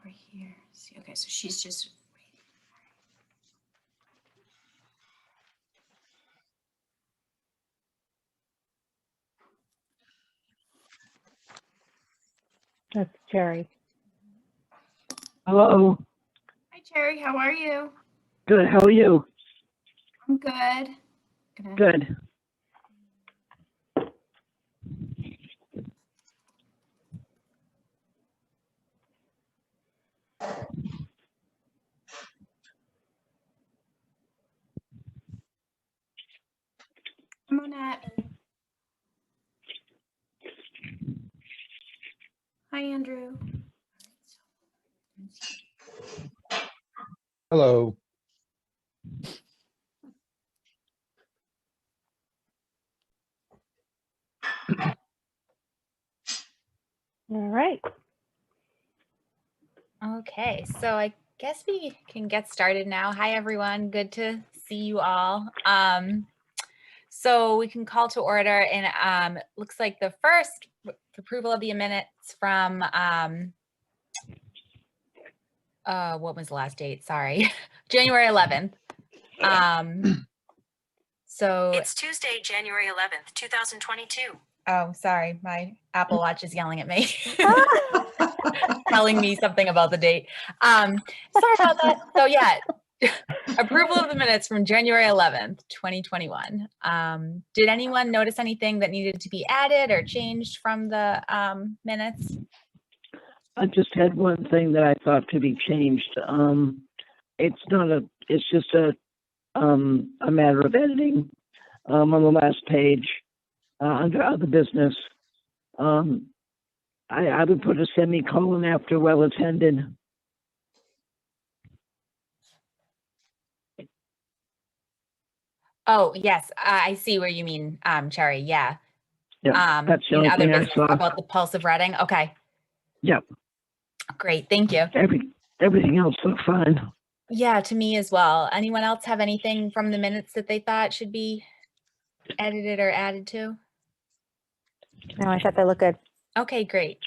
over here. See, okay, so she's just That's Cherry. Hello. Hi, Cherry. How are you? Good. How are you? I'm good. Good. Monette. Hi, Andrew. Hello. All right. Okay, so I guess we can get started now. Hi, everyone. Good to see you all. So we can call to order, and looks like the first approval of the minutes from what was the last date? Sorry, January 11th. So it's Tuesday, January 11th, 2022. Oh, sorry, my Apple Watch is yelling at me, telling me something about the date. Sorry about that. So yeah, approval of the minutes from January 11th, 2021. Did anyone notice anything that needed to be added or changed from the minutes? I just had one thing that I thought could be changed. It's just a matter of editing on the last page under other business. I would put a semicolon after well attended. Oh, yes, I see where you mean, Cherry. Yeah. Yeah, that's the only other thing I business saw. about the pulse of reading. Okay. Yep. Great. Thank you. Everything else looked fine. Yeah, to me as well. Anyone else have anything from the minutes that they thought should be edited or added to? No, I thought they look good. Okay, great.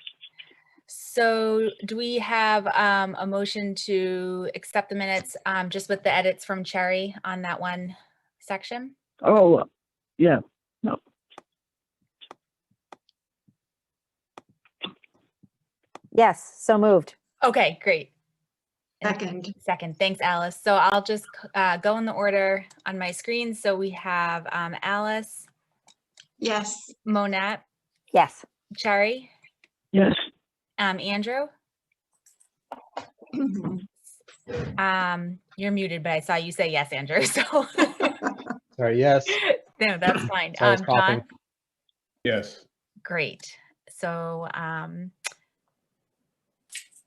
So do we have a motion to accept the minutes just with the edits from Cherry on that one section? Oh, yeah. No. Yes, so moved. Okay, great. Second. Thanks, Alice. So I'll just go in the order on my screen. So we have Alice. Yes. Monette. Yes. Cherry. Yes. Andrew. You're muted, but I saw you say yes, Andrew. So Sorry, yes. no, that's fine. Sorry, I was coughing. John. Yes. Great. So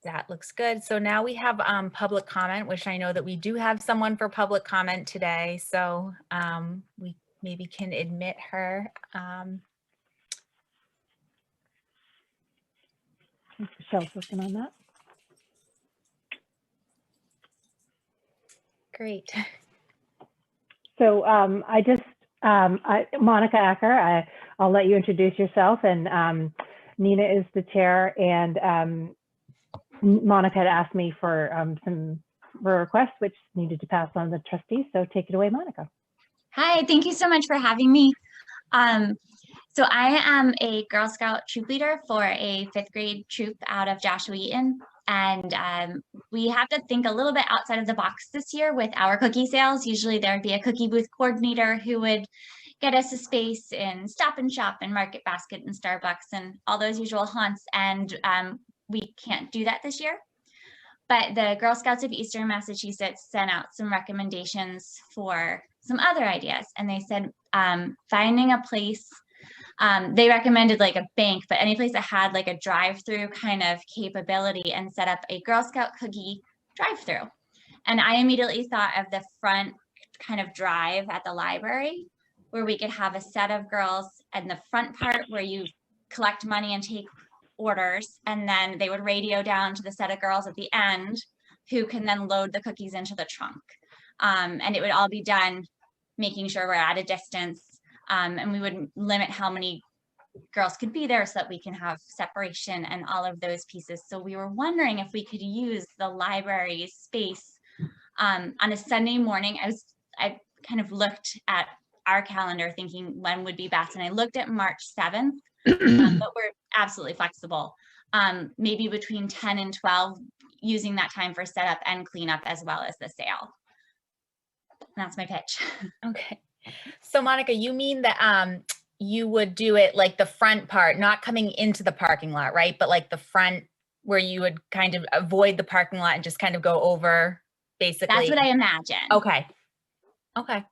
that looks good. So now we have public comment, which I know that we do have someone for public comment today. So we maybe can admit her. Michelle's working on that. Great. So Monica Acker, I'll let you introduce yourself, and Nina is the chair, and Monica had asked me for some requests which needed to pass on the trustees. So take it away, Monica. Hi, thank you so much for having me. So I am a Girl Scout troop leader for a 5th grade troop out of Joshua Eaton. And we have to think a little bit outside of the box this year with our cookie sales. Usually there would be a cookie booth coordinator who would get us a space in Stop and Shop and Market Basket and Starbucks and all those usual haunts. And we can't do that this year. But the Girl Scouts of Eastern Massachusetts sent out some recommendations for some other ideas. And they said finding a place, they recommended like a bank, but any place that had like a drive-through kind of capability and set up a Girl Scout cookie drive-through. And I immediately thought of the front kind of drive at the library where we could have a set of girls and the front part where you collect money and take orders, and then they would radio down to the set of girls at the end who can then load the cookies into the trunk. And it would all be done making sure we're at a distance, and we would limit how many girls could be there so that we can have separation and all of those pieces. So we were wondering if we could use the library space on a Sunday morning. I kind of looked at our calendar thinking when would be best, and I looked at March 7th, but we're absolutely flexible. Maybe between 10 and 12, using that time for setup and cleanup as well as the sale. And that's my pitch. Okay. So Monica, you mean that you would do it like the front part, not coming into the parking lot, right? But like the front where you would kind of avoid the parking lot and just kind of go over basically. That's what I imagine. Okay. Okay.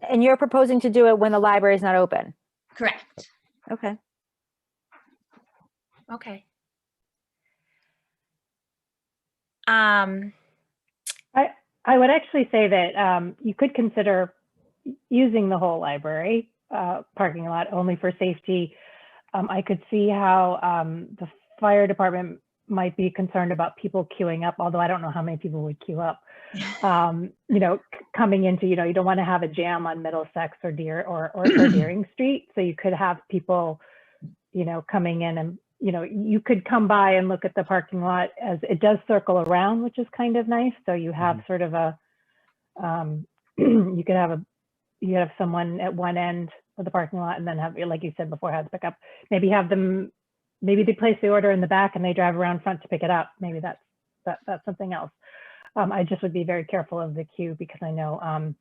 And you're proposing to do it when the library is not open? Correct. Okay. Okay. I would actually say that you could consider using the whole library parking lot only for safety. I could see how the fire department might be concerned about people queuing up, although I don't know how many people would queue up. You know, coming into, you know, you don't want to have a jam on Middlesex or Deering Street. So you could have people, you know, coming in and, you know, you could come by and look at the parking lot as it does circle around, which is kind of nice. So you have sort of a, you have someone at one end of the parking lot and then have, like you said before, have to pick up, maybe they place the order in the back and they drive around front to pick it up. Maybe that's something else. I just would be very careful of the queue because I know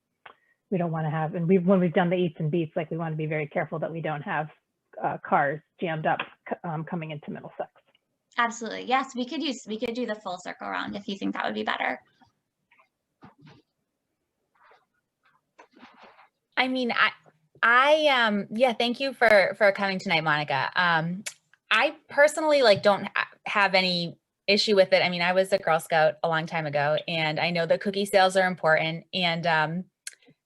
we don't want to have, and when we've done the eats and beats, like we want to be very careful that we don't have cars jammed up coming into Middlesex. Absolutely. Yes, we could do the full circle around if you think that would be better. I mean, yeah, thank you for coming tonight, Monica. I personally don't have any issue with it. I mean, I was a Girl Scout a long time ago, and I know that cookie sales are important. And,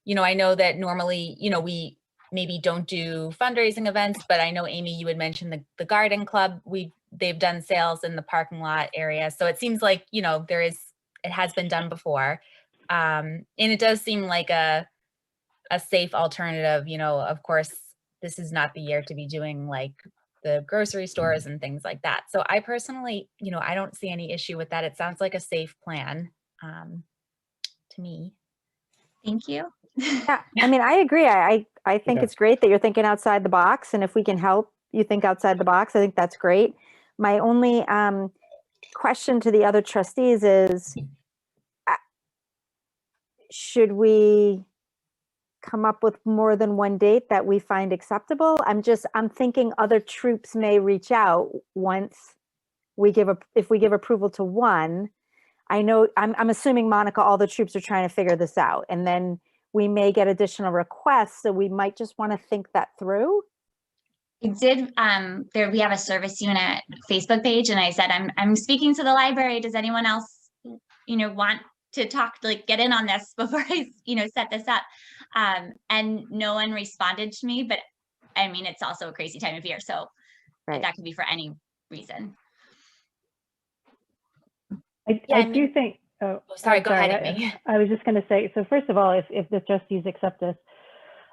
you know, I know that normally, you know, we maybe don't do fundraising events, but I know, Amy, you had mentioned the garden club. They've done sales in the parking lot area. So it seems like, you know, it has been done before. And it does seem like a safe alternative. You know, of course, this is not the year to be doing like the grocery stores and things like that. So I personally, you know, I don't see any issue with that. It sounds like a safe plan to me. Thank you. Yeah, I mean, I agree. I think it's great that you're thinking outside the box. And if we can help you think outside the box, I think that's great. My only question to the other trustees is, should we come up with more than one date that we find acceptable? I'm thinking other troops may reach out once if we give approval to one. I know, I'm assuming, Monica, all the troops are trying to figure this out, and then we may get additional requests. So we might just want to think that through. It did, we have a service unit Facebook page, and I said, I'm speaking to the library. Does anyone else, you know, want to talk, get in on this before I, you know, set this up? And no one responded to me, but I mean, it's also a crazy time of year. So Right. That could be for any reason. I do think, sorry, go ahead, Amy. I was just going to say, so first of all, if the trustees accept this,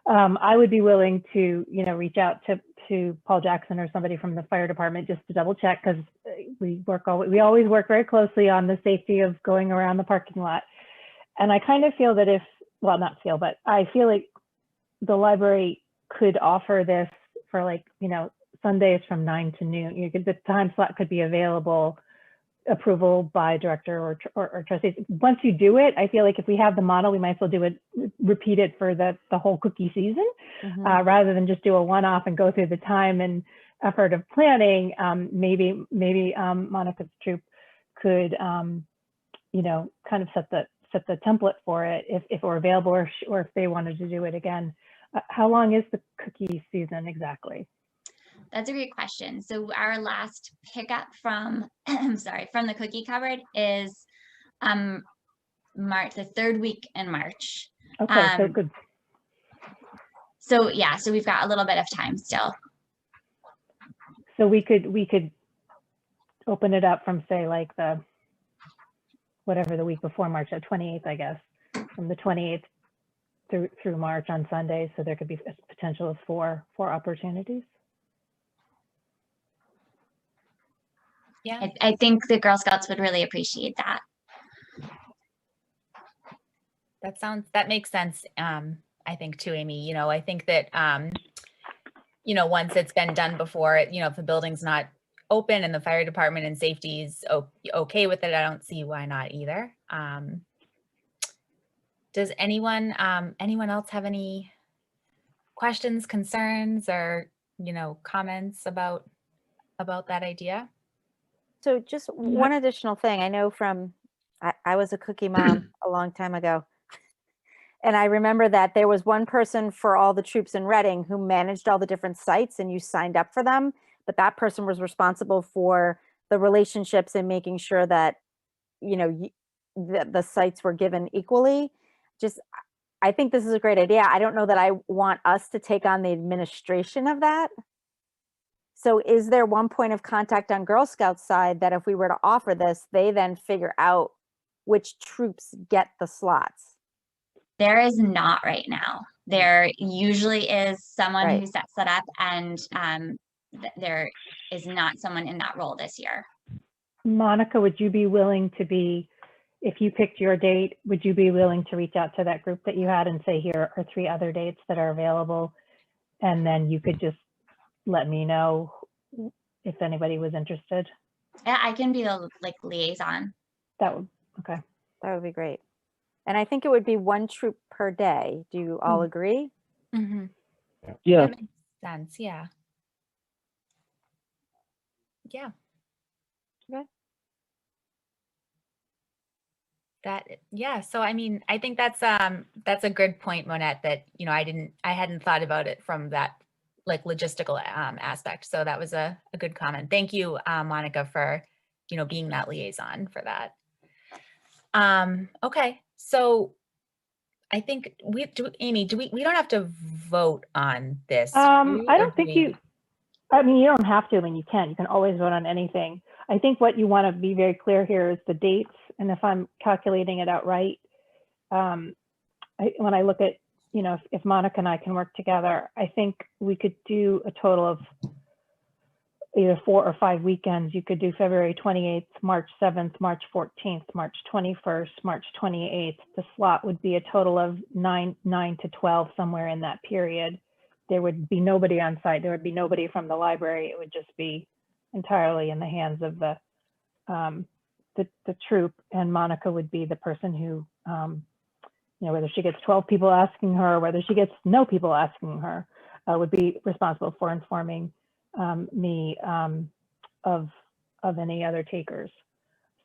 I would be willing to, you know, reach out to Paul Jackson or somebody from the fire department just to double check, because we always work very closely on the safety of going around the parking lot. And I kind of feel that I feel like the library could offer this for you know, Sundays from 9 to noon. The time slot could be available, approval by director or trustees. Once you do it, I feel like if we have the model, we might as well do it, repeat it for the whole cookie season, rather than just do a one-off and go through the time and effort of planning. Maybe Monica's troop could, you know, kind of set the template for it if we're available, or if they wanted to do it again. How long is the cookie season exactly? That's a great question. So our last pickup from, from the cookie cupboard is March, the third week in March. Okay, so good. So yeah, so we've got a little bit of time still. So we could open it up from, say, like whatever the week before March, the 28th, I guess, from the 28th through March on Sundays. So there could be a potential of four opportunities. Yeah. I think the Girl Scouts would really appreciate that. That makes sense. I think too, Amy, I think that, once it's been done before, if the building's not open and the fire department and safety's okay with it, I don't see why not either. Does anyone else have any questions, concerns, or, comments about that idea? So just one additional thing. I know I was a cookie mom a long time ago. And I remember that there was one person for all the troops in Reading who managed all the different sites and you signed up for them. But that person was responsible for the relationships and making sure that, the sites were given equally. I think this is a great idea. I don't know that I want us to take on the administration of that. So is there one point of contact on Girl Scouts side that if we were to offer this, they then figure out which troops get the slots? There is not right now. There usually is someone who Right. sets that up, and there is not someone in that role this year. Monica, would you be willing to be, if you picked your date, would you be willing to reach out to that group that you had and say, here are 3 other dates that are available? And then you could just let me know if anybody was interested. Yeah, I can be the liaison. That would, okay. That would be great. And I think it would be 1 troop per day. Do you all agree? Mm-hmm. Yeah. That makes sense. Yeah. Yeah. Okay. So I mean, I think that's a good point, Monette, that, I hadn't thought about it from that logistical aspect. So that was a good comment. Thank you, Monica, for, being that liaison for that. Okay. So I think Amy, we don't have to vote on this. I don't think you don't have to. I mean, you can always vote on anything. I think what you want to be very clear here is the dates. And if I'm calculating it out right, when I look at, if Monica and I can work together, I think we could do a total of either 4 or 5 weekends. You could do February 28th, March 7th, March 14th, March 21st, March 28th. The slot would be a total of 9 to 12, somewhere in that period. There would be nobody on site. There would be nobody from the library. It would just be entirely in the hands of the troop, and Monica would be the person who, whether she gets 12 people asking her, or whether she gets no people asking her, would be responsible for informing me of any other takers.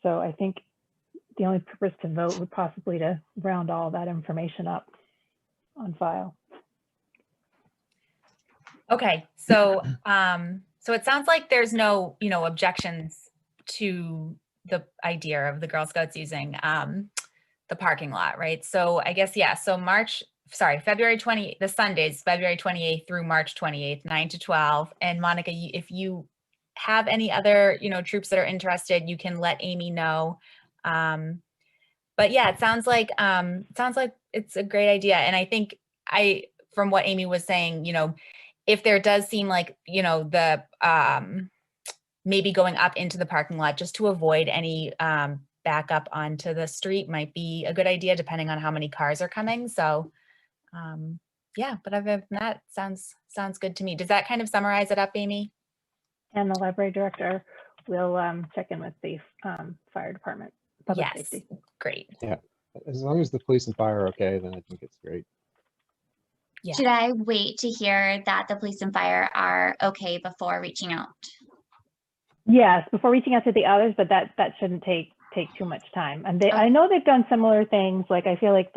So I think the only purpose to vote would possibly to round all that information up on file. Okay, so so it sounds like there's no, objections to the idea of the Girl Scouts using the parking lot, right? So I guess, yeah, so February 20th, the Sundays, February 28th through March 28th, 9 to 12. And Monica, if you have any other, troops that are interested, you can let Amy know. But yeah, it sounds like it's a great idea. And I think from what Amy was saying, if there does seem like, the maybe going up into the parking lot just to avoid any backup onto the street might be a good idea, depending on how many cars are coming. So yeah, but other than that, sounds good to me. Does that kind of summarize it up, Amy? And the library director will check in with the fire department, public Yes, safety. great. Yeah. As long as the police and fire are okay, then I think it's great. Yeah. Should I wait to hear that the police and fire are okay before reaching out? Yes, before reaching out to the others, but that shouldn't take too much time. And I know they've done similar things. Like I feel like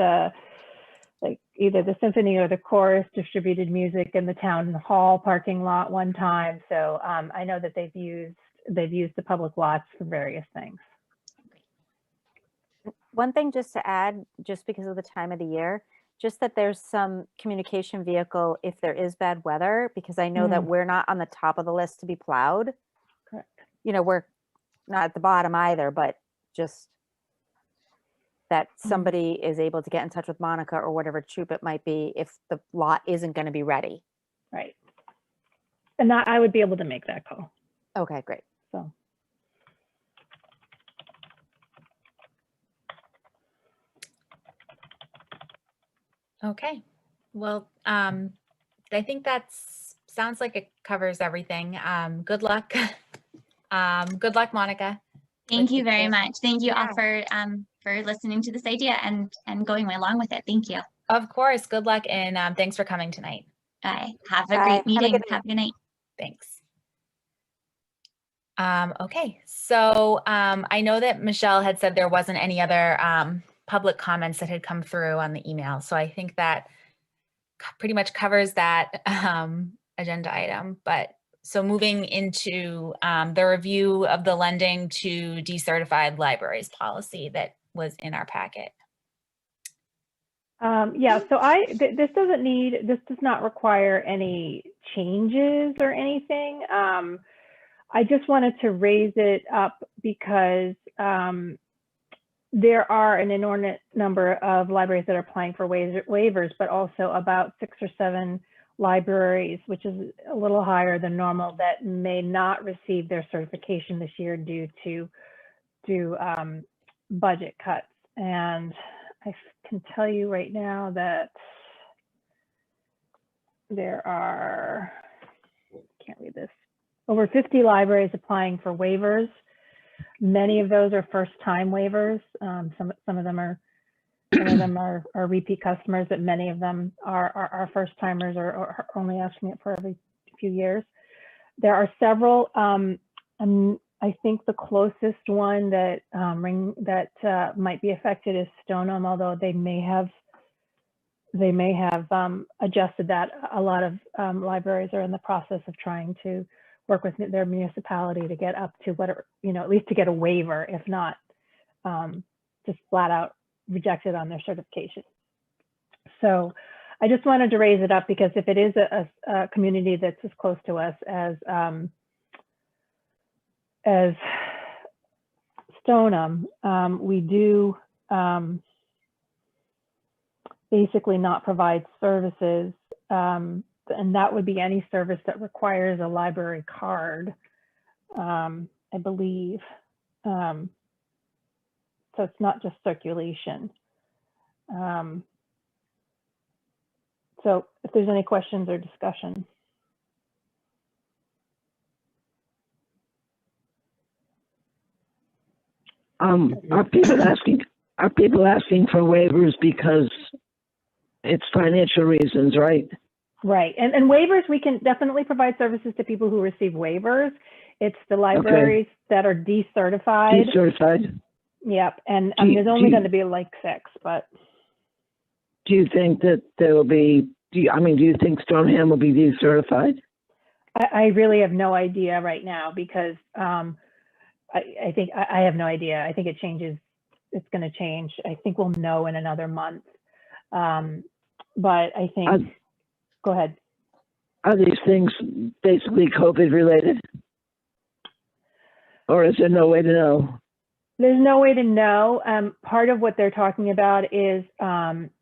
either the symphony or the chorus distributed music in the town hall parking lot one time. So I know that they've used the public lots for various things. One thing just to add, just because of the time of the year, just that there's some communication vehicle if there is bad weather, because I know that we're not on the top of the list to be plowed. Correct. We're not at the bottom either, but just that somebody is able to get in touch with Monica or whatever troop it might be if the lot isn't going to be ready. Right. And I would be able to make that call. Okay, great. So. Okay. Well, I think sounds like it covers everything. Good luck. Good luck, Monica. Thank you the very chair. much. Thank you all Yeah. for listening to this idea and going along with it. Thank you. Of course. Good luck, and thanks for coming tonight. Bye. Have a Bye. great Have a meeting. good night. Have a good night. Thanks. Okay, so I know that Michelle had said there wasn't any other public comments that had come through on the email. So I think that pretty much covers that agenda item. But so moving into the review of the lending to decertified libraries policy that was in our packet. Yeah, so this does not require any changes or anything. I just wanted to raise it up because there are an inordinate number of libraries that are applying for waivers, but also about 6 or 7 libraries, which is a little higher than normal, that may not receive their certification this year due to budget cuts. And I can tell you right now that there are, can't read this, over 50 libraries applying for waivers. Many of those are first-time waivers. Some of them are repeat customers, but many of them are first-timers or only asking it for every few years. There are several. I think the closest one that might be affected is Stoneham, although they may have adjusted that. A lot of libraries are in the process of trying to work with their municipality to get up to whatever, at least to get a waiver, if not just flat out rejected on their certification. So I just wanted to raise it up because if it is a community that's as close to us as Stoneham, we do basically not provide services, and that would be any service that requires a library card, I believe. So it's not just circulation. So if there's any questions or discussion. Are people asking for waivers because it's financial reasons, right? Right, and waivers, we can definitely provide services to people who receive waivers. It's the libraries that are decertified. Decertified. Yep, and there's only going to be like 6, but. Do you think that there will be, do you think Stoneham will be decertified? I really have no idea right now because I think I have no idea. I think it changes. It's going to change. I think we'll know in another month. But I think, go ahead. Are these things basically COVID related? Or is there no way to know? There's no way to know. Part of what they're talking about is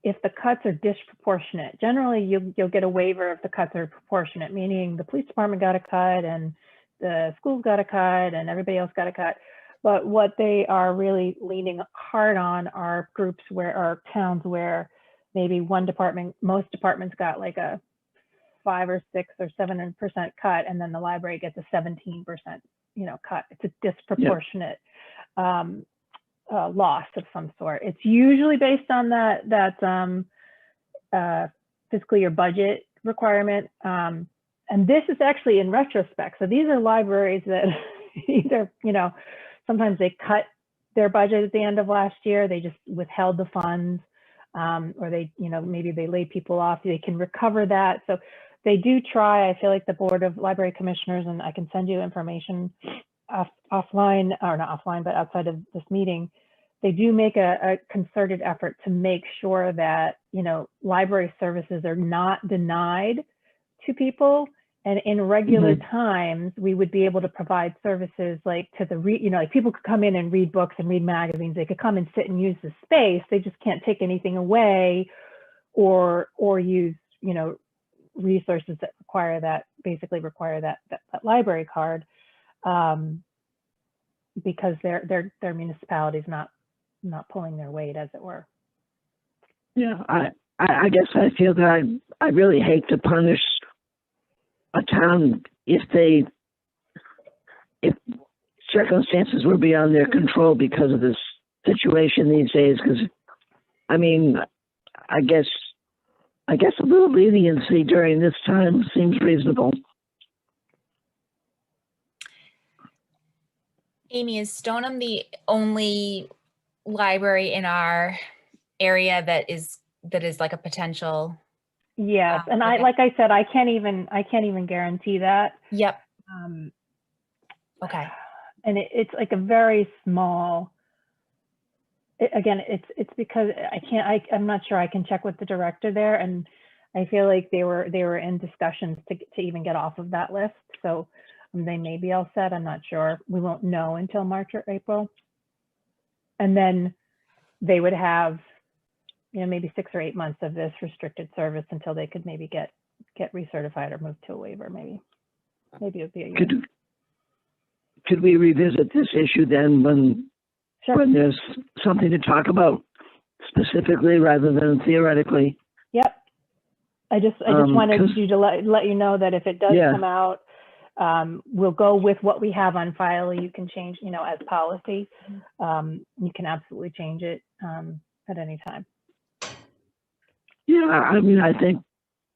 if the cuts are disproportionate. Generally, you'll get a waiver if the cuts are proportionate, meaning the police department got a cut and the schools got a cut and everybody else got a cut. But what they are really leaning hard on are groups or towns where maybe most departments got like a 5 or 6 or 7% cut, and then the library gets a 17% cut. It's a disproportionate loss of some sort. It's usually based on that fiscal year budget requirement. And this is actually in retrospect. So these are libraries that either, sometimes they cut their budget at the end of last year, they just withheld the funds, or they, maybe they laid people off, they can recover that. So they do try. I feel like the Board of Library Commissioners, and I can send you information offline, or not offline, but outside of this meeting, they do make a concerted effort to make sure that, library services are not denied to people. And in regular times, we would be able to provide services like to like people could come in and read books and read magazines. They could come and sit and use the space. They just can't take anything away or use, resources that basically require that library card, because their municipality's not pulling their weight, as it were. Yeah, I guess I feel that I really hate to punish a town if circumstances were beyond their control because of this situation these days. Because I mean, I guess a little leniency during this time seems reasonable. Amy, is Stoneham the only library in our area that is like a potential? Yes, and okay. like I said, I can't even guarantee that. Yep. Um, Okay. and it's like a very small. Again, it's because I'm not sure. I can check with the director there, and I feel like they were in discussions to even get off of that list. So they may be all set. I'm not sure. We won't know until March or April, and then they would have, maybe 6 or 8 months of this restricted service until they could maybe get recertified or move to a waiver. Maybe it would be a year. Could we revisit this issue then when there's something to talk about specifically rather than theoretically? Yep. I just wanted you to let you know that if it does come out, we'll go with what we have on file. You can change, as policy. You can absolutely change it at any time. Yeah, I mean, I think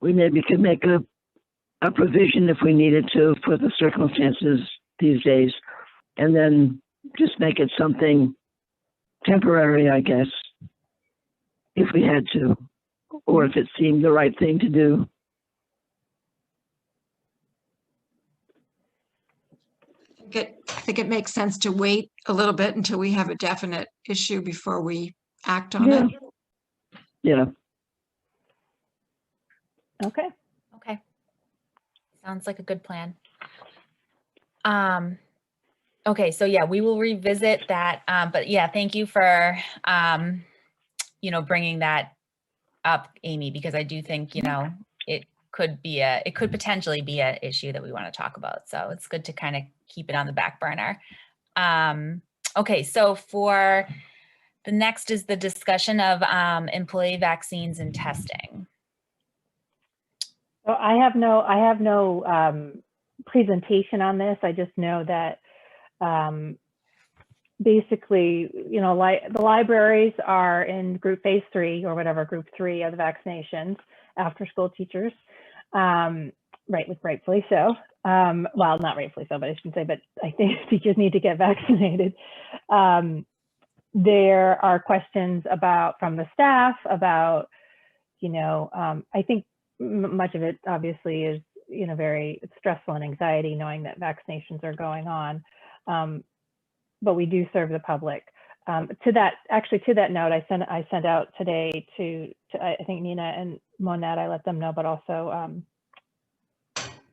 we maybe could make a provision if we needed to for the circumstances these days, and then just make it something temporary, I guess, if we had to, or if it seemed the right thing to do. I think it makes sense to wait a little bit until we have a definite issue before we act on it. Yeah. Okay. Okay. Sounds like a good plan. Okay, so yeah, we will revisit that. But yeah, thank you for, bringing that up, Amy, because I do think, it could potentially be an issue that we want to talk about. So it's good to kind of keep it on the back burner. Okay, so for the next is the discussion of employee vaccines and testing. So I have no presentation on this. I just know that basically, the libraries are in phase 3 or whatever, group 3 of the vaccinations, after school teachers, rightfully so. Well, not rightfully so, but I shouldn't say, but I think teachers need to get vaccinated. There are questions from the staff about, I think much of it obviously is, very stressful and anxiety knowing that vaccinations are going on. But we do serve the public. To that note, I sent out today to I think Nina and Monette, I let them know, but also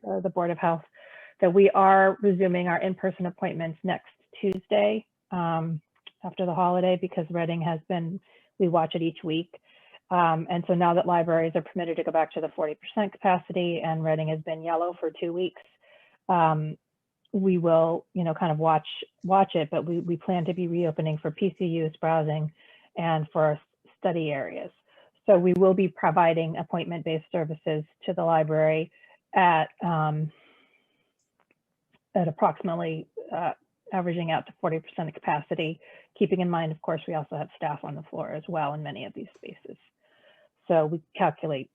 the Board of Health, that we are resuming our in-person appointments next Tuesday after the holiday, because Reading we watch it each week. And so now that libraries are permitted to go back to the 40% capacity and Reading has been yellow for 2 weeks, we will, kind of watch it, but we plan to be reopening for PCUs, browsing, and for study areas. So we will be providing appointment-based services to the library at approximately averaging out to 40% of capacity, keeping in mind, of course, we also have staff on the floor as well in many of these spaces. So we calculate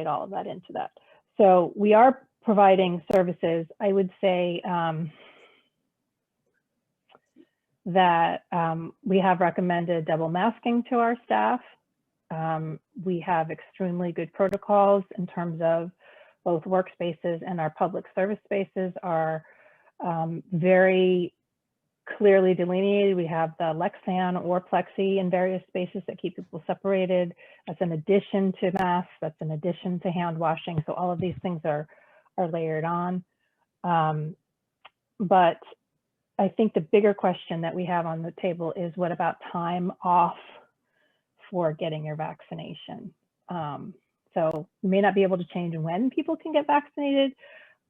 all of that into that. So we are providing services. I would say that we have recommended double masking to our staff. We have extremely good protocols in terms of both workspaces, and our public service spaces are very clearly delineated. We have the Lexan or Plexi in various spaces that keep people separated. That's in addition to masks, that's in addition to hand washing. So all of these things are layered on. But I think the bigger question that we have on the table is, what about time off for getting your vaccination? So we may not be able to change when people can get vaccinated,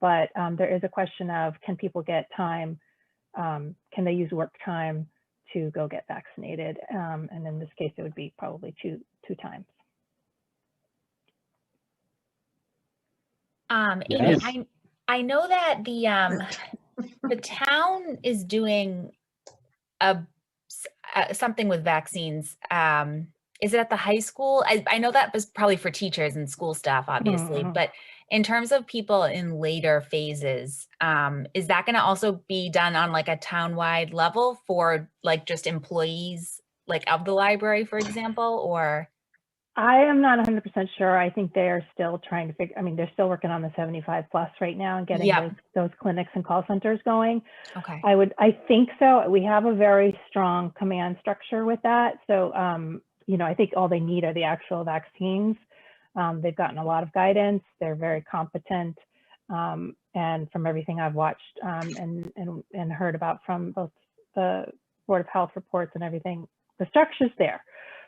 but there is a question of, can people get time? Can they use work time to go get vaccinated? And in this case, it would be probably two times. Amy, Yes. I know that the town is doing something with vaccines. Is it at the high school? I know that was probably for teachers and school staff, obviously, Mhm. but in terms of people in later phases, is that going to also be done on like a town-wide level for like just employees like of the library, for example, or? I am not 100% sure. I think they are still trying to figure, I mean, they're still working on the 75 plus right now and getting Yep. those clinics and call centers going. Okay. I think so. We have a very strong command structure with that. So, you know, I think all they need are the actual vaccines. They've gotten a lot of guidance. They're very competent. And from everything I've watched and heard about from both the Board of Health reports and everything, the structure's there.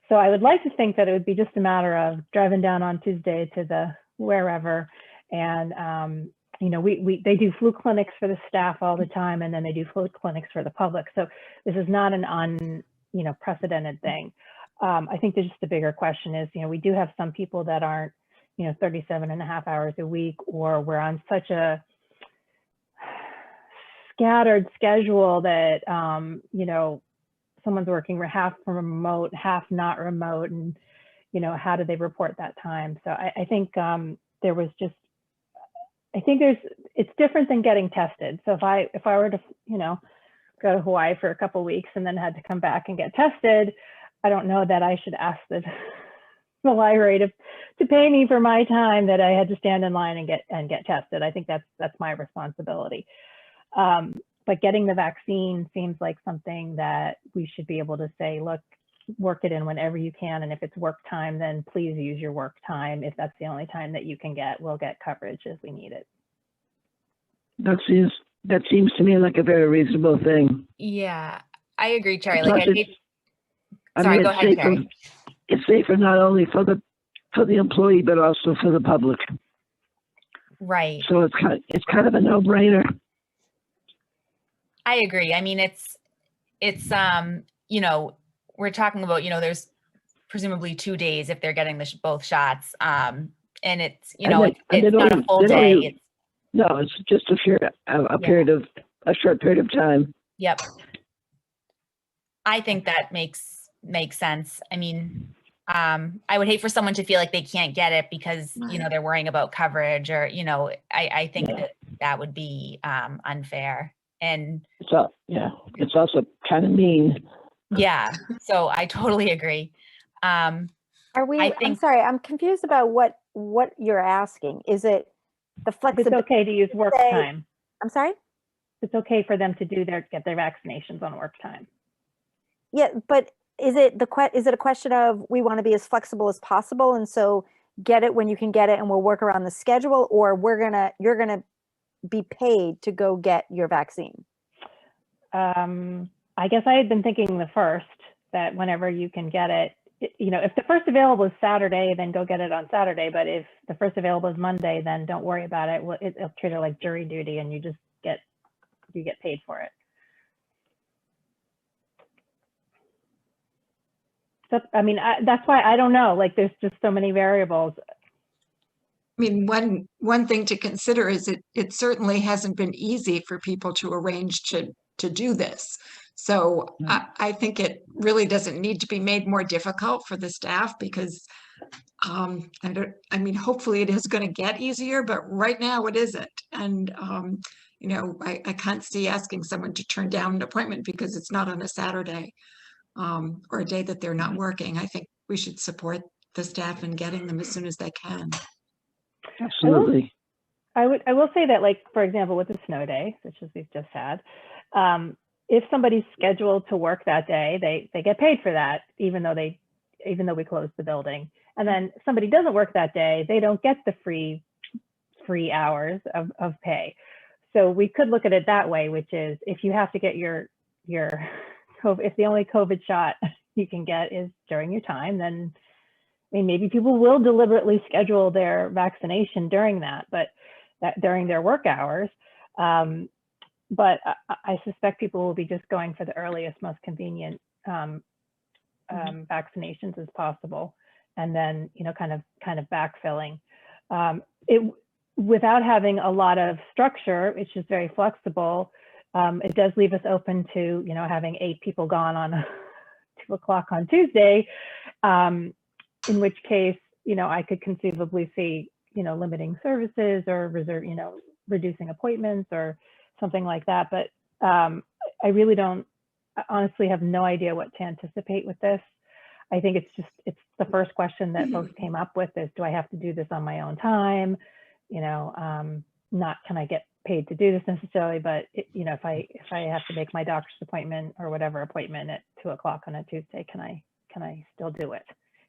So I would like to think that it would be just a matter of driving down on Tuesday to the wherever, and you know, they do flu clinics for the staff all the time, and then they do flu clinics for the public. So this is not an precedented thing. I think there's just the bigger question is, you know, we do have some people that aren't, you know, 37.5 hours a week, or we're on such a scattered schedule that, you know, someone's working half remote, half not remote, and, you know, how do they report that time? So I think there was just, I think it's different than getting tested. So if I were to, you know, go to Hawaii for a couple of weeks and then had to come back and get tested, I don't know that I should ask the library to pay me for my time that I had to stand in line and get tested. I think that's my responsibility. But getting the vaccine seems like something that we should be able to say, look, work it in whenever you can. And if it's work time, then please use your work time. If that's the only time that you can get, we'll get coverage as we need it. That seems to me like a very reasonable thing. Yeah, I agree, Cherry. Plus Like, sorry, go ahead, Cherry. It's safer not only for the employee, but also for the public. Right. So it's kind of a no-brainer. I agree. I mean, it's you know, we're talking about, you know, there's presumably 2 days if they're getting both shots. And it's, you know, it's not a full day. No, it's just a short period of time. Yep. I think that makes sense. I mean, I would hate for someone to feel like they can't get it because, you know, they're worrying about coverage, or, you know, I think that would be unfair. And it's also kind of mean. Yeah, so I totally agree. I'm sorry, I'm confused about what you're asking. Is it the flexibility? It's okay to use work time. I'm sorry? It's okay for them to get their vaccinations on work time. Yeah, but is it a question of we want to be as flexible as possible, and so get it when you can get it, and we'll work around the schedule, or you're gonna be paid to go get your vaccine? I guess I had been thinking the first, that whenever you can get it, you know, if the first available is Saturday, then go get it on Saturday. But if the first available is Monday, then don't worry about it. It'll treat it like jury duty, and you get paid for it. So, I mean, that's why I don't know. Like, there's just so many variables. I mean, one thing to consider is it certainly hasn't been easy for people to arrange to do this. So I think it really doesn't need to be made more difficult for the staff, because I mean, hopefully it is going to get easier, but right now it isn't. And you know, I can't see asking someone to turn down an appointment because it's not on a Saturday or a day that they're not working. I think we should support the staff in getting them as soon as they can. Absolutely. I will say that, like, for example, with the snow day, such as we've just had, if somebody's scheduled to work that day, they get paid for that, even though we closed the building. And then somebody doesn't work that day, they don't get the free hours of pay. So we could look at it that way, which is, if you have to get your COVID, if the only COVID shot you can get is during your time, then I mean, maybe people will deliberately schedule their vaccination during that during their work hours. But I suspect people will be just going for the earliest, most convenient vaccinations as possible, and then, you know, kind of backfilling. without having a lot of structure, it's just very flexible. It does leave us open to, you know, having 8 people gone on 2 o'clock on Tuesday, in which case, you know, I could conceivably see, you know, limiting services or reserve, you know, reducing appointments or something like that. But I really don't, I honestly have no idea what to anticipate with this. I think it's the first question that folks came up with is, do I have to do this on my own time? You know, not can I get paid to do this necessarily, but you know, if I have to make my doctor's appointment or whatever appointment at 2 o'clock on a Tuesday, can I still do it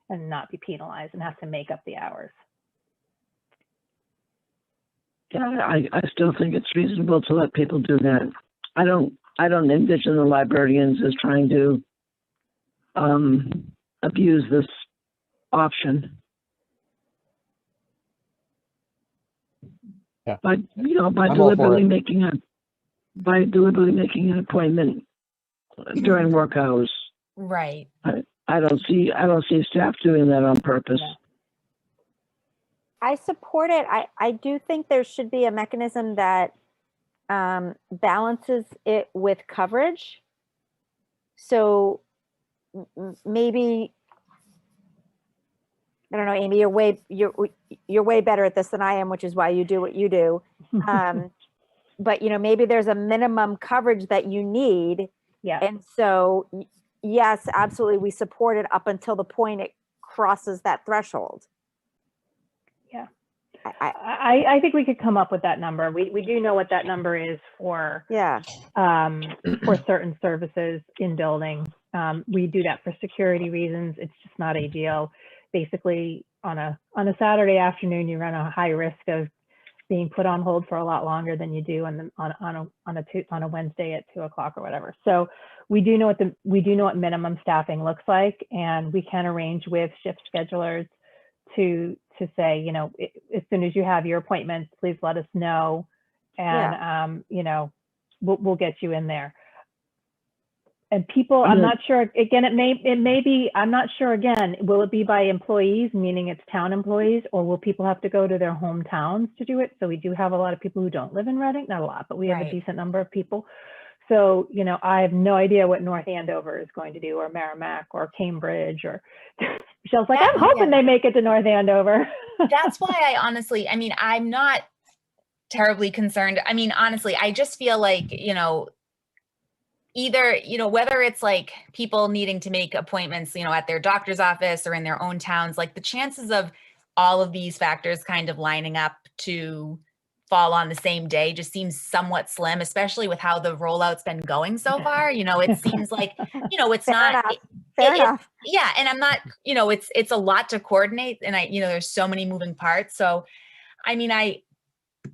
and not be penalized and have to make up the hours? Yeah, I still think it's reasonable to let people do that. I don't envision the librarians as trying to abuse this option. Yeah. But you know, by I'm all for deliberately it. making an appointment during work hours, Right. I don't see staff doing that on purpose. Yeah. I support it. I do think there should be a mechanism that balances it with coverage. So maybe, I don't know, Amy, you're way better at this than I am, which is why you do what you do. But you know, maybe there's a minimum coverage that you need. Yeah. And so, yes, absolutely, we support it up until the point it crosses that threshold. Yeah. I I think we could come up with that number. We do know what that number is for yeah. for certain services in building. We do that for security reasons. It's just not ideal. Basically, on a Saturday afternoon, you run a high risk of being put on hold for a lot longer than you do on a Wednesday at 2 o'clock or whatever. So we do know what minimum staffing looks like, and we can arrange with shift schedulers to say, you know, as soon as you have your appointments, please let us know, and you know, we'll get you in there. And people, I'm not sure, again, it may be, I'm not sure, again, will it be by employees, meaning it's town employees, or will people have to go to their hometowns to do it? So we do have a lot of people who don't live in Reading, not a lot, but we have a decent number of people. So, you know, I have no idea what North Andover is going to do, or Merrimack, or Cambridge, or Michelle's like, I'm hoping they make it to North Andover. That's why I mean, I'm not terribly concerned. I mean, honestly, I just feel like, you know, either, you know, whether it's like people needing to make appointments, you know, at their doctor's office or in their own towns, like the chances of all of these factors kind of lining up to fall on the same day just seems somewhat slim, especially with how the rollout's been going so far. You know, it seems like, you know, it's Fair enough. Yeah. And I'm not, you know, it's a lot to coordinate, and you know, there's so many moving parts. So, I mean,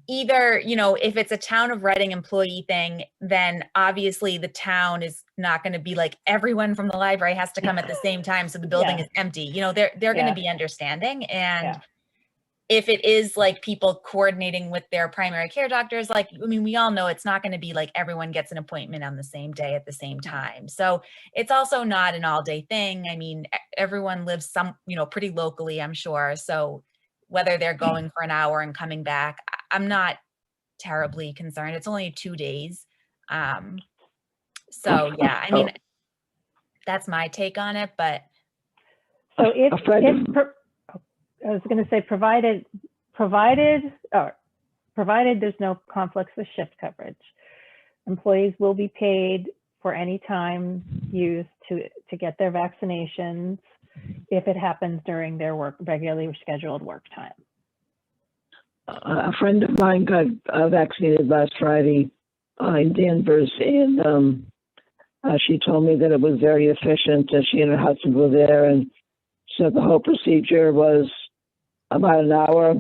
either, you know, if it's a town of Reading employee thing, then obviously the town is not going to be like everyone from the library has to come at the same time, so the building is empty. You know, they're going to be understanding. And if it is like people coordinating with their primary care doctors, like, I mean, we all know it's not going to be like everyone gets an appointment on the same day at the same time. So it's also not an all day thing. I mean, everyone lives you know, pretty locally, I'm sure. So whether they're going for an hour and coming back, I'm not terribly concerned. It's only 2 days. So yeah, I mean, that's my take on it, but. So I was going to say, provided there's no conflicts with shift coverage, employees will be paid for any time used to get their vaccinations if it happens during their regularly scheduled work time. A friend of mine got vaccinated last Friday in Danvers, and she told me that it was very efficient. She and her husband were there, and so the whole procedure was about an hour.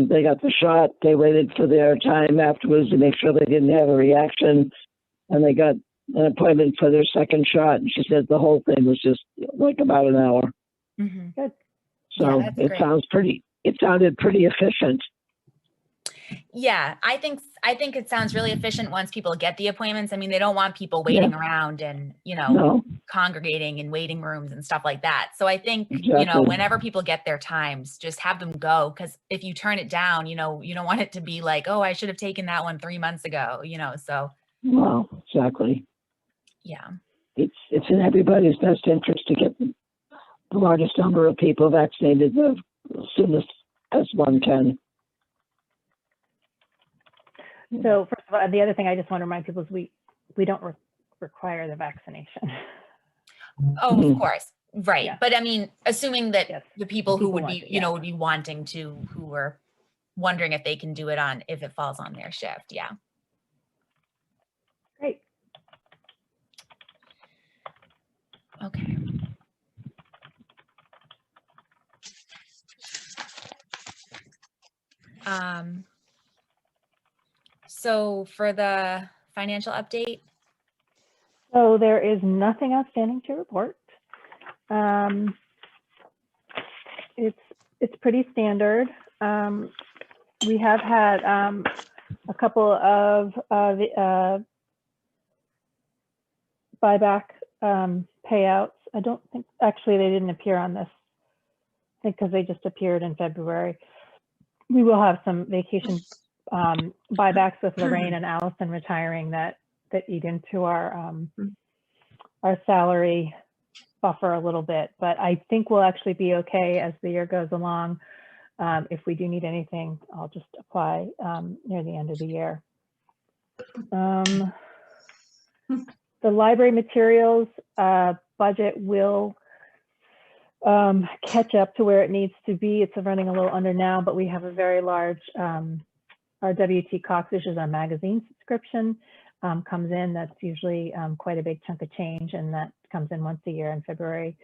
They got the shot. They waited for their time afterwards to make sure they didn't have a reaction, and they got an appointment for their second shot. And she said the whole thing was just like about an hour. Mm-hmm. Good. So it sounded pretty efficient. Yeah, I think it sounds really efficient once people get the appointments. I mean, they don't want people waiting around and, No, congregating in waiting rooms and stuff like that. So I think, exactly. whenever people get their times, just have them go. Because if you turn it down, you don't want it to be like, oh, I should have taken that one 3 months ago, so Well, exactly. yeah. It's in everybody's best interest to get the largest number of people vaccinated as soon as one can. So first of all, the other thing I just want to remind people is we don't require the vaccination. Oh, of course. Right. Yeah. But I mean, assuming that Yes. the people who would want be, it, yeah. would be wanting to, who were wondering if they can do it if it falls on their shift. Yeah. Great. Okay. So for the financial update. So there is nothing outstanding to report. It's pretty standard. We have had a couple of buyback payouts. I don't think, actually, they didn't appear on this, I think because they just appeared in February. We will have some vacation buybacks with Lorraine and Allison retiring that eat into our salary buffer a little bit, but I think we'll actually be okay as the year goes along. If we do need anything, I'll just apply near the end of the year. The library materials budget will catch up to where it needs to be. It's running a little under now, but we have a very large, our WT Cox, which is our magazine subscription, comes in. That's usually quite a big chunk of change, and that comes in once a year in February.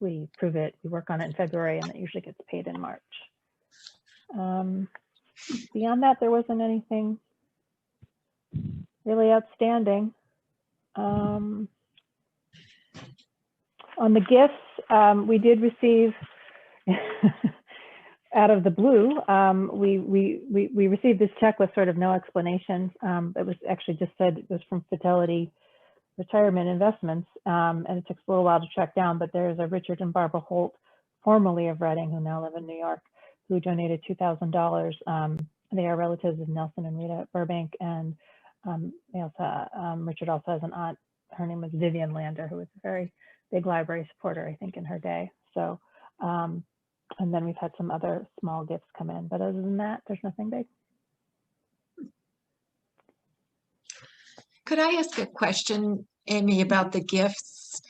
We prove it, we work on it in February, and it usually gets paid in March. Beyond that, there wasn't anything really outstanding. On the gifts, we did receive, out of the blue, we received this check with sort of no explanation. It was actually just said it was from Fidelity Retirement Investments, and it took a little while to track down, but there's a Richard and Barbara Holt, formerly of Reading, who now live in New York, who donated $2,000. They are relatives of Nelson and Rita Burbank, and they also, Richard also has an aunt. Her name was Vivian Lander, who was a very big library supporter, I think, in her day. So, and then we've had some other small gifts come in, but other than that, there's nothing big. Could I ask a question, Amy, about the gifts?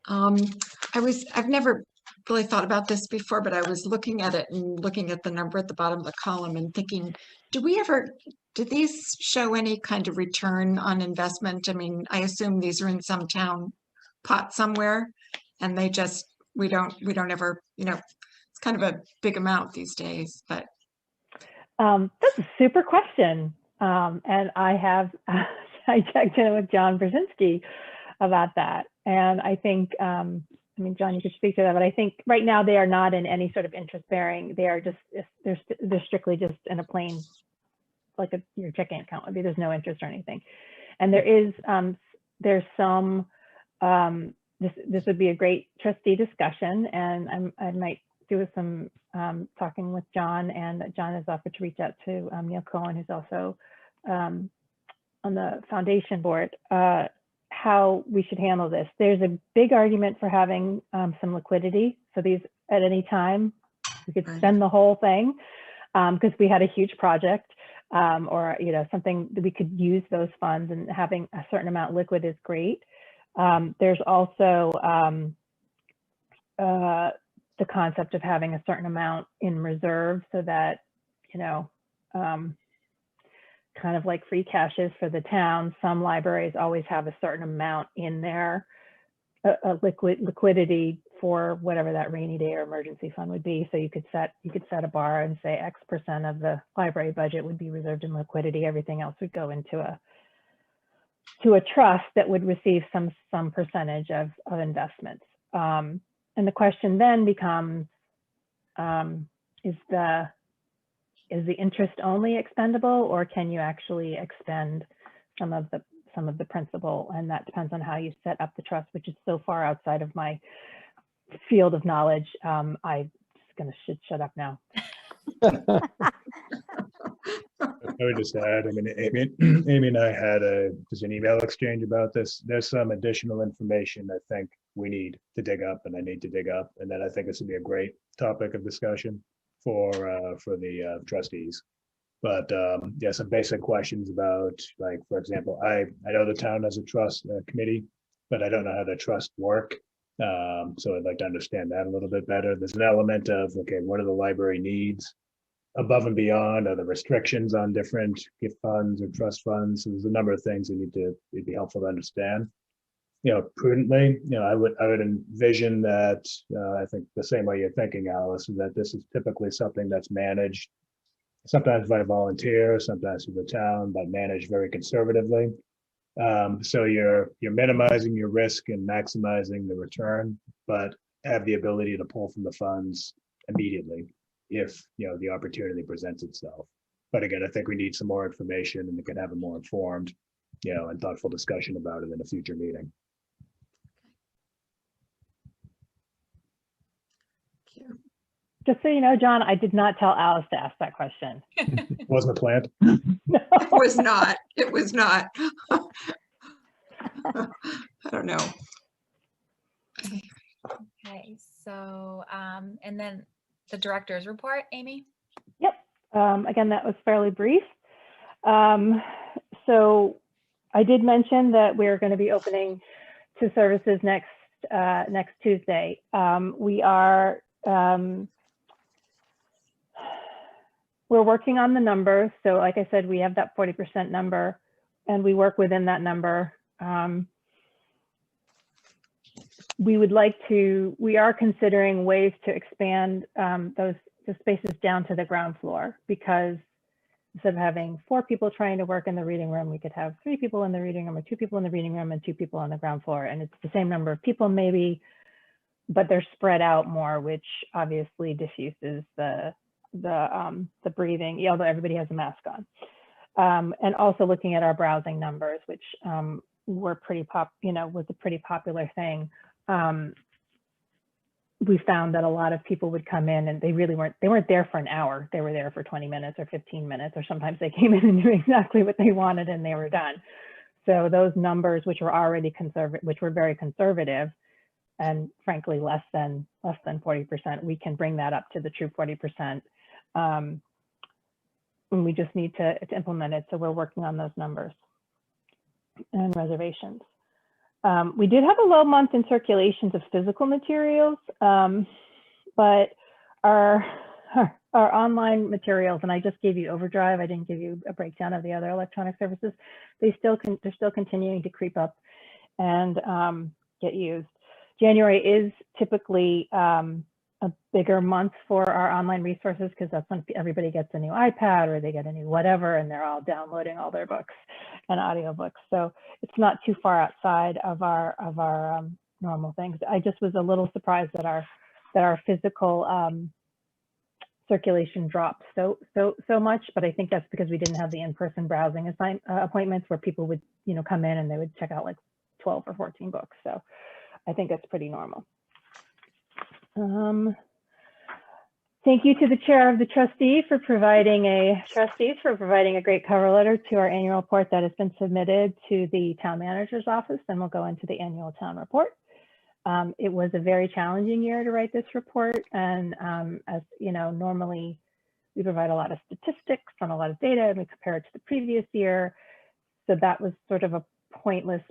I've never really thought about this before, but I was looking at it and looking at the number at the bottom of the column and thinking, did these show any kind of return on investment? I mean, I assume these are in some town pot somewhere, and we don't ever, it's kind of a big amount these days, but. That's a super question. And I checked in with John Brzezinski about that. And I think, I mean, John, you could speak to that, but I think right now they are not in any sort of interest bearing. They are just, they're strictly just in a plain, like your checking account would be. There's no interest or anything. And there's some, this would be a great trustee discussion, and I might do some talking with John, and John has offered to reach out to Neil Cohen, who's also on the foundation board, how we should handle this. There's a big argument for having some liquidity. So these, at any time, we could spend the whole thing because we had a huge project or something that we could use those funds, and having a certain amount liquid is great. There's also the concept of having a certain amount in reserve so that, kind of like free cash is for the town. Some libraries always have a certain amount in there, a liquidity for whatever that rainy day or emergency fund would be. So you could set a bar and say X% of the library budget would be reserved in liquidity. Everything else would go into a trust that would receive some percentage of investments. And the question then becomes, is the is the interest only expendable, or can you actually expend some of the principal? And that depends on how you set up the trust, which is so far outside of my field of knowledge. I'm just gonna shut up now. I would just add, I mean, Amy and I had just an email exchange about this. There's some additional information I think we need to dig up, and I need to dig up, and then I think this would be a great topic of discussion for the trustees. But yeah, some basic questions about, like, for example, I know the town has a trust committee, but I don't know how the trust work. So I'd like to understand that a little bit better. There's an element of, okay, what are the library needs above and beyond? Are the restrictions on different gift funds or trust funds? So there's a number of things that it'd be helpful to understand, prudently. I would envision that, I think the same way you're thinking, Alice, is that this is typically something that's managed sometimes by a volunteer, sometimes through the town, but managed very conservatively. So you're minimizing your risk and maximizing the return, but have the ability to pull from the funds immediately if the opportunity presents itself. But again, I think we need some more information, and we can have a more informed, and thoughtful discussion about it in a future meeting. Just so you know, John, I did not tell Alice to ask that question. Wasn't planned. No. It was not. It was not. I don't know. Okay, so and then the director's report, Amy? Yep. Again, that was fairly brief. So I did mention that we're going to be opening to services next Tuesday. We're working on the numbers. So like I said, we have that 40% number, and we work within that number. We are considering ways to expand the spaces down to the ground floor, because instead of having 4 people trying to work in the reading room, we could have 3 people in the reading room, or 2 people in the reading room and 2 people on the ground floor. And it's the same number of people maybe, but they're spread out more, which obviously diffuses the breathing, although everybody has a mask on. And also looking at our browsing numbers, which were was a pretty popular thing. We found that a lot of people would come in and they weren't there for an hour. They were there for 20 minutes or 15 minutes, or sometimes they came in and knew exactly what they wanted and they were done. So those numbers, which were already which were very conservative, and frankly less than 40%, we can bring that up to the true 40%. And we just need to implement it. So we're working on those numbers and reservations. We did have a low month in circulations of physical materials, but our online materials, and I just gave you Overdrive, I didn't give you a breakdown of the other electronic services, they're still continuing to creep up and get used. January is typically a bigger month for our online resources, because that's when everybody gets a new iPad or they get a new whatever, and they're all downloading all their books and audiobooks. So it's not too far outside of our normal things. I just was a little surprised that our physical circulation dropped so much, but I think that's because we didn't have the in-person browsing appointments where people would come in and they would check out like 12 or 14 books. So I think that's pretty normal. Thank you to the chair of the trustees for providing a great cover letter to our annual report that has been submitted to the town manager's office, and will go into the annual town report. It was a very challenging year to write this report, and as you know, normally we provide a lot of statistics on a lot of data, and we compare it to the previous year. So that was sort of a pointless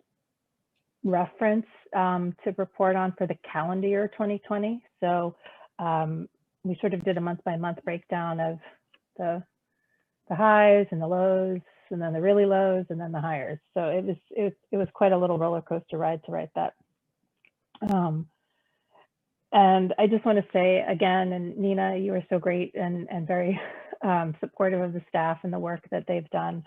reference to report on for the calendar year 2020. So we sort of did a month-by-month breakdown of the highs and the lows, and then the really lows, and then the highs. So it was quite a little roller coaster ride to write that. And I just want to say again, and Nina, you were so great and very supportive of the staff and the work that they've done.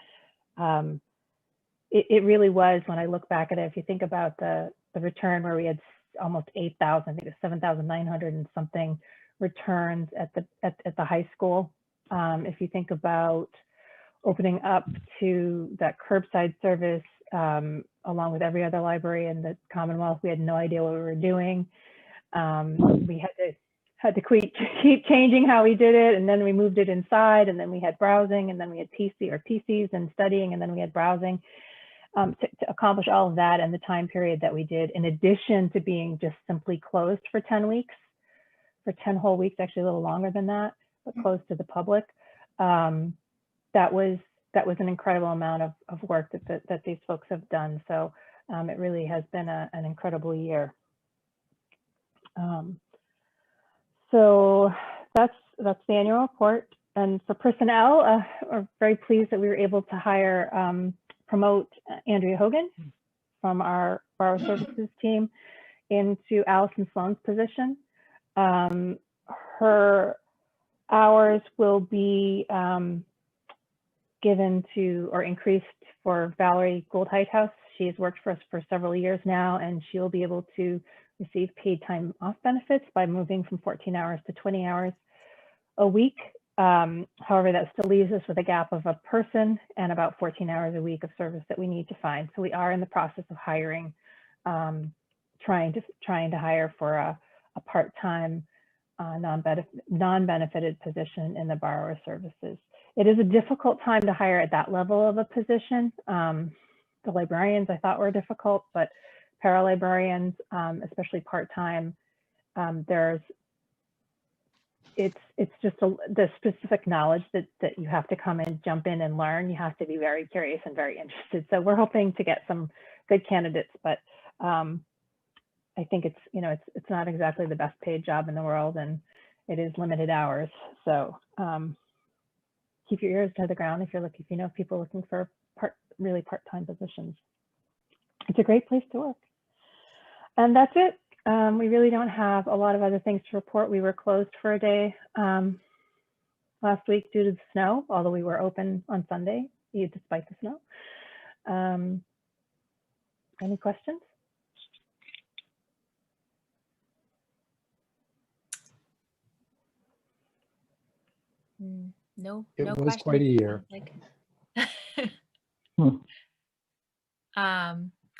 It really was, when I look back at it, if you think about the return where we had almost 8,000, I think it was 7,900 and something returns at the high school, If you think about opening up to that curbside service, along with every other library in the Commonwealth, we had no idea what we were doing. We had to keep changing how we did it, and then we moved it inside, and then we had browsing, and then we had PCs and studying, and then we had browsing. To accomplish all of that in the time period that we did, in addition to being just simply closed for 10 weeks, for 10 whole weeks, actually a little longer than that, but closed to the public. That was an incredible amount of work that these folks have done. So it really has been an incredible year. So that's the annual report. And for personnel, we're very pleased that we were able to promote Andrea Hogan from our borrower services team into Allison Sloan's position. Her hours will be given to or increased for Valerie Goldheithouse. She's worked for us for several years now, and she will be able to receive paid time off benefits by moving from 14 hours to 20 hours a week. However, that still leaves us with a gap of a person and about 14 hours a week of service that we need to find. So we are in the process of hiring, trying to hire for a part-time non-benefited position in the borrower services. It is a difficult time to hire at that level of a position. The librarians I thought were difficult, but paralibrarians, especially part-time, it's just the specific knowledge that you have to come in, jump in and learn. You have to be very curious and very interested. So we're hoping to get some good candidates, but I think it's not exactly the best paid job in the world, and it is limited hours. So keep your ears to the ground if you know people looking for really part-time positions. It's a great place to work. And that's it. We really don't have a lot of other things to report. We were closed for a day last week due to the snow, although we were open on Sunday despite the snow. Any questions? No, It no was questions. quite a year.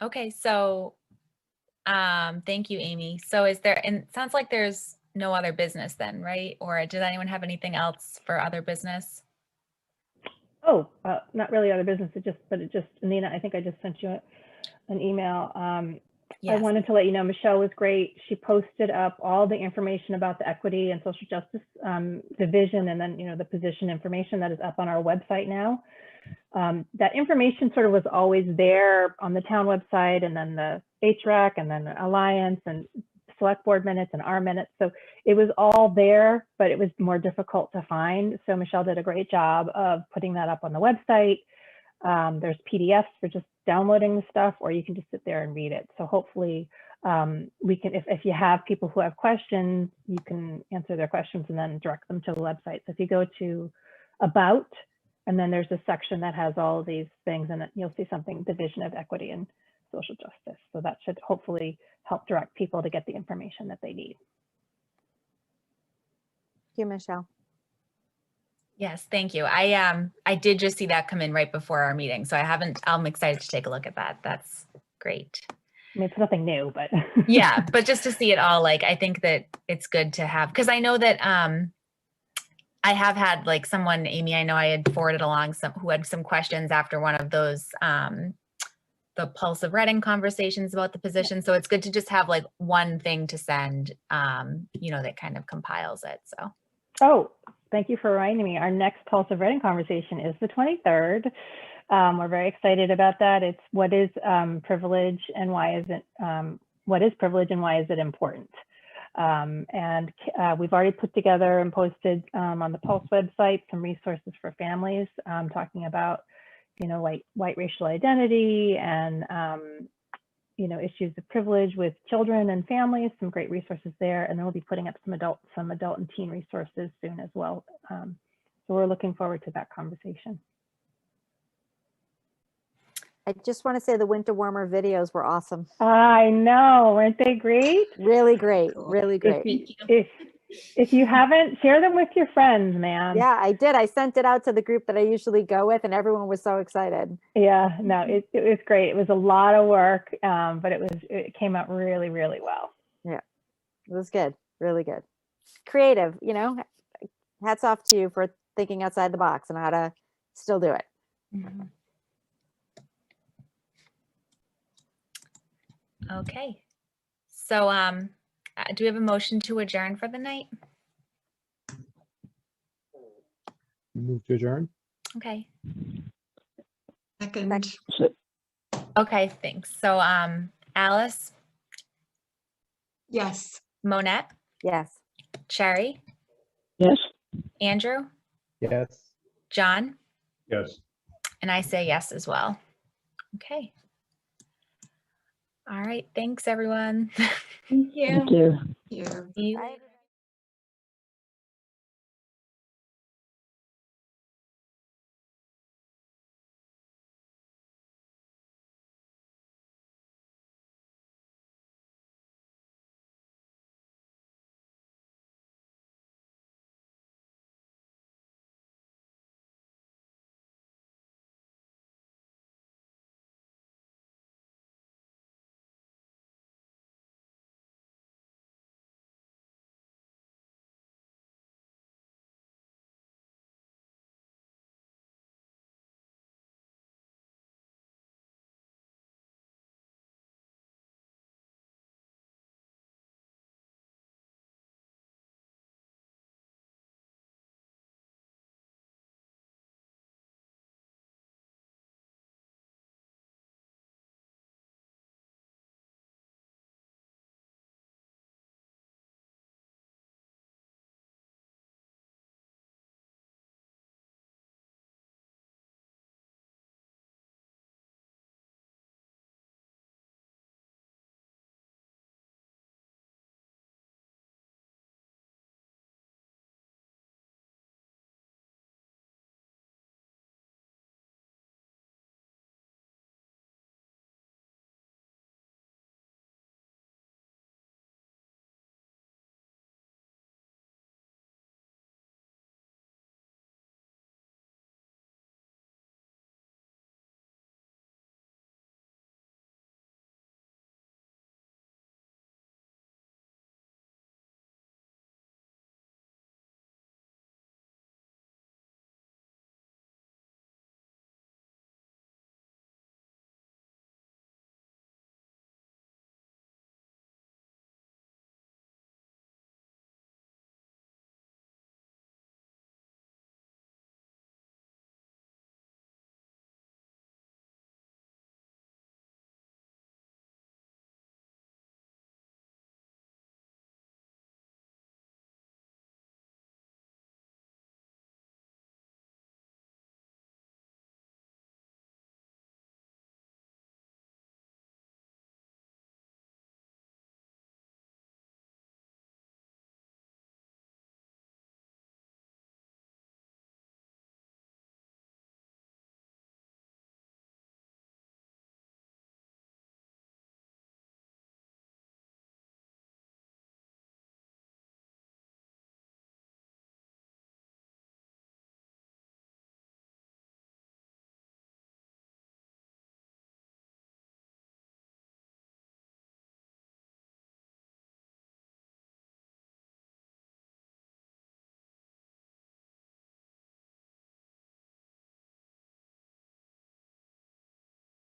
Okay, so thank you, Amy. So and it sounds like there's no other business then, right? Or does anyone have anything else for other business? Oh, not really other business, Nina, I think I just sent you an email. Yes. I wanted to let you know Michelle was great. She posted up all the information about the equity and social justice division, and then the position information that is up on our website now. That information sort of was always there on the town website, and then the HREC, and then the Alliance, and select board minutes and our minutes. So it was all there, but it was more difficult to find. So Michelle did a great job of putting that up on the website. There's PDFs for just downloading the stuff, or you can just sit there and read it. So hopefully we can, if you have people who have questions, you can answer their questions and then direct them to the website. So if you go to About, and then there's a section that has all of these things, and you'll see something, Division of Equity and Social Justice. So that should hopefully help direct people to get the information that they need. Thank you, Michelle. Yes, thank you. I did just see that come in right before our meeting, so I'm excited to take a look at that. That's great. I mean, it's nothing new, but yeah, but just to see it all, I think that it's good to have, because I know that I have had someone, Amy, I know I had forwarded along who had some questions after one of those the Pulse of Reading conversations about the position. So it's good to just have one thing to send, that kind of compiles it. So. Oh, thank you for reminding me. Our next Pulse of Reading conversation is the 23rd. We're very excited about that. It's what is privilege and why is it, what is privilege and why is it important? And we've already put together and posted on the Pulse website some resources for families, talking about, white racial identity and, issues of privilege with children and families, some great resources there. And then we'll be putting up some adult and teen resources soon as well. So we're looking forward to that conversation. I just want to say the winter warmer videos were awesome. I know, weren't they great? Really great, really great. If you haven't, share them with your friends, man. Yeah, I did. I sent it out to the group that I usually go with, and everyone was so excited. Yeah, no, it was great. It was a lot of work, but it came out really, really well. It was good, really good. Creative, you know. Hats off to you for thinking outside the box and how to still do it. Mhm. Okay. So, do we have a motion to adjourn for the night? Move to adjourn. Okay. Second, Okay, thanks. So, Alice, yes. Monette, Yes. Cherry, Yes. Andrew, Yes. John, Yes. and I say yes as well. Okay. All right. Thanks, everyone. Thank you. Thank you. You. See you Bye, later. everyone.